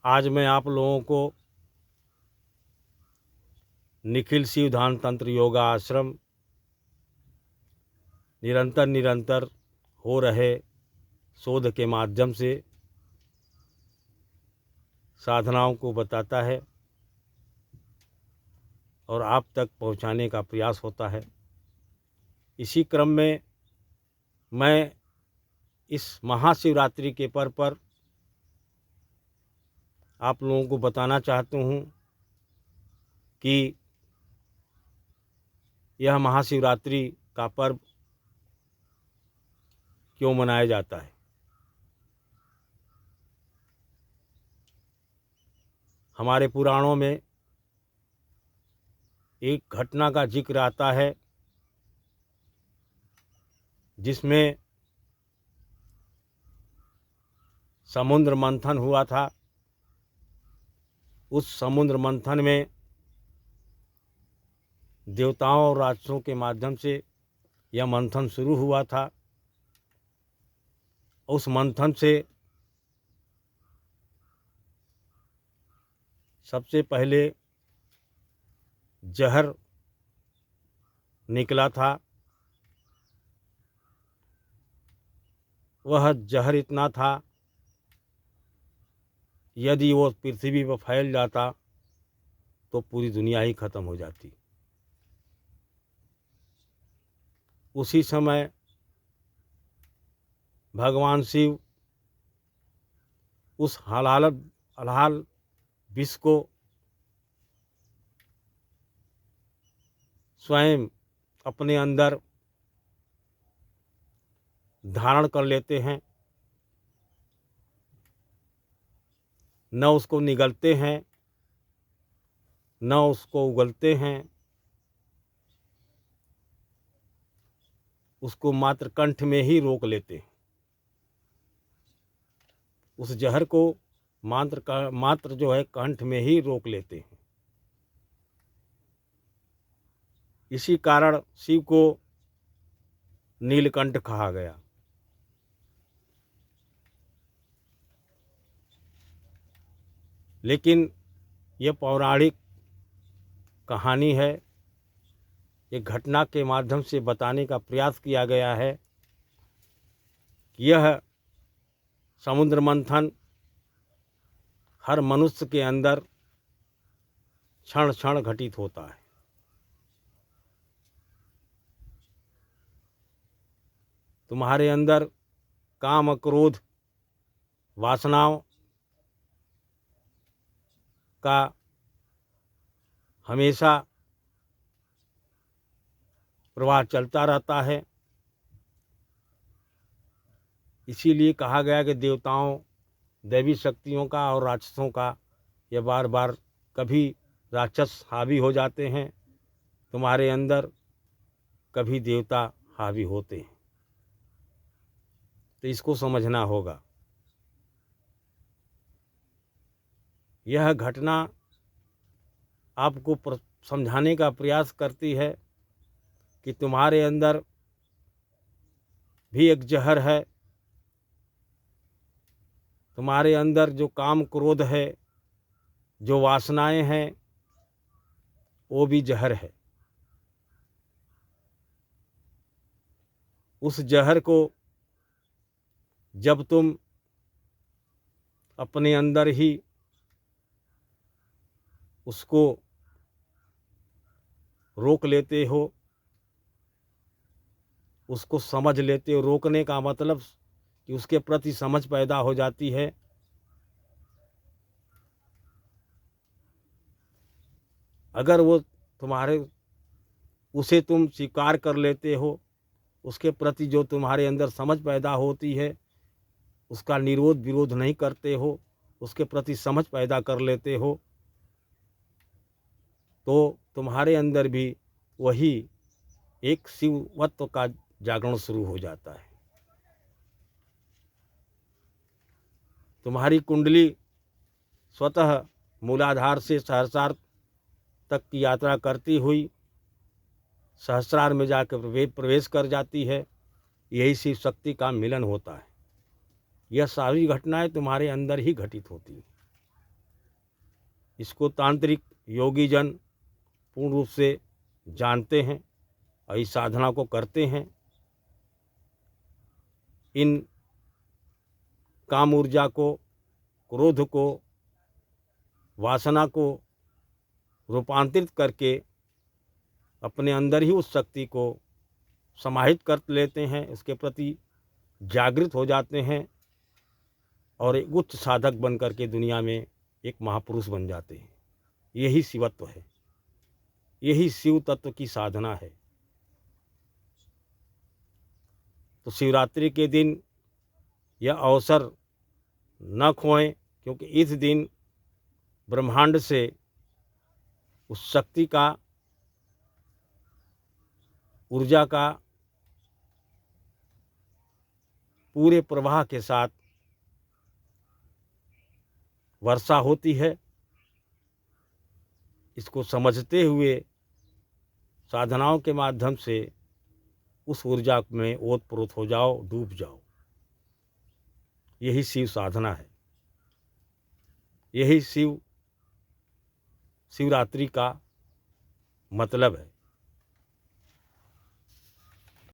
आज मैं आप लोगों को निखिल शिव ध्यान तंत्र योगा आश्रम निरंतर हो रहे शोध के माध्यम से साधनाओं को बताता है और आप तक पहुंचाने का प्रयास होता है। इसी क्रम में मैं इस महाशिवरात्रि के पर्व पर आप लोगों को बताना चाहता हूं कि यह महाशिवरात्रि का पर्व क्यों मनाया जाता है। हमारे पुराणों में एक घटना का जिक्र आता है जिसमें समुद्र मंथन हुआ था। उस समुद्र मंथन में देवताओं और राक्षसों के माध्यम से यह मंथन शुरू हुआ था। उस मंथन से सबसे पहले जहर निकला था। वह जहर इतना था, यदि वो पृथ्वी पर फैल जाता तो पूरी दुनिया ही खत्म हो जाती। उसी समय भगवान शिव उस हलाल विष को स्वयं अपने अंदर धारण कर लेते हैं, न उसको निगलते हैं न उसको उगलते हैं। उसको मात्र कंठ में ही रोक लेते हैं। उस जहर को मात्र जो है कंठ में ही रोक लेते हैं। इसी कारण शिव को नीलकंठ कहा गया। लेकिन यह पौराणिक कहानी है। एक घटना के माध्यम से बताने का प्रयास किया गया है कि यह समुद्र मंथन हर मनुष्य के अंदर क्षण क्षण घटित होता है। तुम्हारे अंदर काम क्रोध वासनाओं का हमेशा प्रवाह चलता रहता है। इसीलिए कहा गया कि देवताओं दैवी शक्तियों का और राक्षसों का यह बार बार कभी राक्षस हावी हो जाते हैं तुम्हारे अंदर, कभी देवता हावी होते हैं। तो इसको समझना होगा। यह घटना आपको समझाने का प्रयास करती है कि तुम्हारे अंदर भी एक जहर है। तुम्हारे अंदर जो काम क्रोध है, जो वासनाएं हैं, वो भी जहर है। उस जहर को जब तुम अपने अंदर ही उसको रोक लेते हो, उसको समझ लेते हो। रोकने का मतलब कि उसके प्रति समझ पैदा हो जाती है। अगर वो उसे तुम स्वीकार कर लेते हो, उसके प्रति जो तुम्हारे अंदर समझ पैदा होती है, उसका निरोध विरोध नहीं करते हो, उसके प्रति समझ पैदा कर लेते हो, तो तुम्हारे अंदर भी वही एक शिवत्व का जागरण शुरू हो जाता है। तुम्हारी कुंडली स्वतः मूलाधार से सहस्रार तक की यात्रा करती हुई सहस्रार में जाकर प्रवेश कर जाती है। यही शिव शक्ति का मिलन होता है। यह सारी घटनाएं तुम्हारे अंदर ही घटित होती हैं। इसको तांत्रिक योगीजन पूर्ण रूप से जानते हैं और इस साधना को करते हैं। इन काम ऊर्जा को, क्रोध को, वासना को रूपांतरित करके अपने अंदर ही उस शक्ति को समाहित कर लेते हैं, उसके प्रति जागृत हो जाते हैं और एक उच्च साधक बन करके दुनिया में एक महापुरुष बन जाते हैं। यही शिवत्व है, यही शिव तत्व की साधना है। तो शिवरात्रि के दिन यह अवसर न खोएं, क्योंकि इस दिन ब्रह्मांड से उस शक्ति का, ऊर्जा का पूरे प्रवाह के साथ वर्षा होती है। इसको समझते हुए साधनाओं के माध्यम से उस ऊर्जा में ओतप्रोत हो जाओ, डूब जाओ। यही शिव साधना है, यही शिवरात्रि का मतलब है।